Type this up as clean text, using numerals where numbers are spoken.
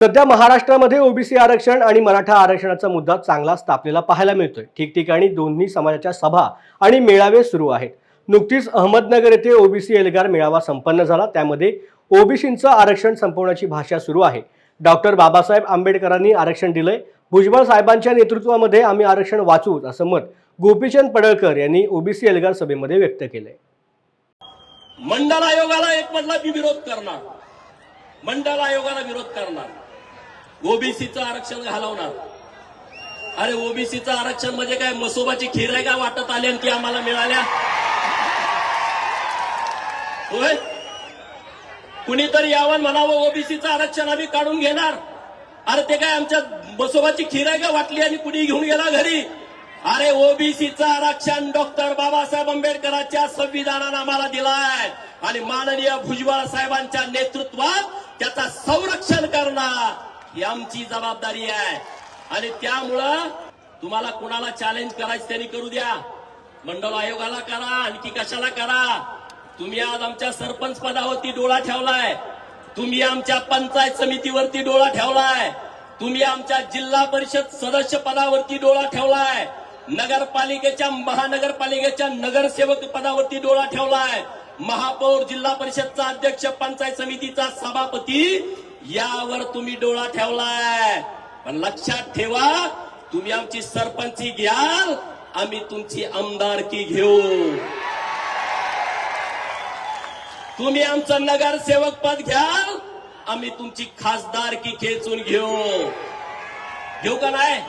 सध्या महाराष्ट्रामध्ये ओबीसी आरक्षण आणि मराठा आरक्षणाचा मुद्दा चांगलाच तापलेला पाहायला मिळतोय। ठिकठिकाणी दोन्ही समाजाच्या सभा आणि मेळावे सुरू आहेत। नुकतीच अहमदनगर येथे ओबीसी एल्गार मेळावा संपन्न झाला। त्यामध्ये ओबीसींचं आरक्षण संपवण्याची भाषा सुरू आहे। डॉक्टर बाबासाहेब आंबेडकरांनी आरक्षण दिलंय। भुजबळ साहेबांच्या नेतृत्वामध्ये आम्ही आरक्षण वाचवू असं मत गोपीचंद पडळकर यांनी ओबीसी एल्गार सभेमध्ये व्यक्त केलंय। मंडल आयोगाला एक मधला विरोध करणार, मंडल आयोगाला विरोध करणार, ओबीसीचं आरक्षण घालवणार। अरे ओबीसीचं आरक्षण म्हणजे काय, मसोबाची खीर आहे का वाटत आली आणि ती आम्हाला मिळाल्या? होय, कुणीतरी यावं म्हणावं ओबीसीचं आरक्षण आम्ही काढून घेणार। अरे ते काय आमच्या मसोबाची खीर आहे का वाटली आणि कुणी घेऊन गेला घरी? अरे ओबीसीचं आरक्षण डॉक्टर बाबासाहेब आंबेडकरांच्या संविधानानं आम्हाला दिलाय आणि माननीय भुजबळ साहेबांच्या नेतृत्वात त्याचा संरक्षण करणं ही आमची जबाबदारी आहे। आणि त्यामुळं तुम्हाला कुणाला चॅलेंज करायचं त्यांनी करू द्या, मंडल आयोगाला करा, आणखी कशाला करा। तुम्ही आज आमच्या सरपंच पदावरती डोळा ठेवलाय, तुम्ही आमच्या पंचायत समितीवरती डोळा ठेवलाय, तुम्ही आमच्या जिल्हा परिषद सदस्य पदावरती डोळा ठेवलाय, नगरपालिकेच्या महानगरपालिकेच्या नगरसेवक पदावरती डोळा ठेवलाय, महापौर, जिल्हा परिषदचा अध्यक्ष, पंचायत समितीचा सभापती यावर तुम्ही डोळा ठेवलाय। पण लक्षात ठेवा, तुम्ही आमची सरपंची घ्याल, आम्ही तुमची आमदारकी घेऊ। तुम्ही आमचं नगरसेवक पद घ्याल, आम्ही तुमची खासदारकी खेचून घेऊ का नाही?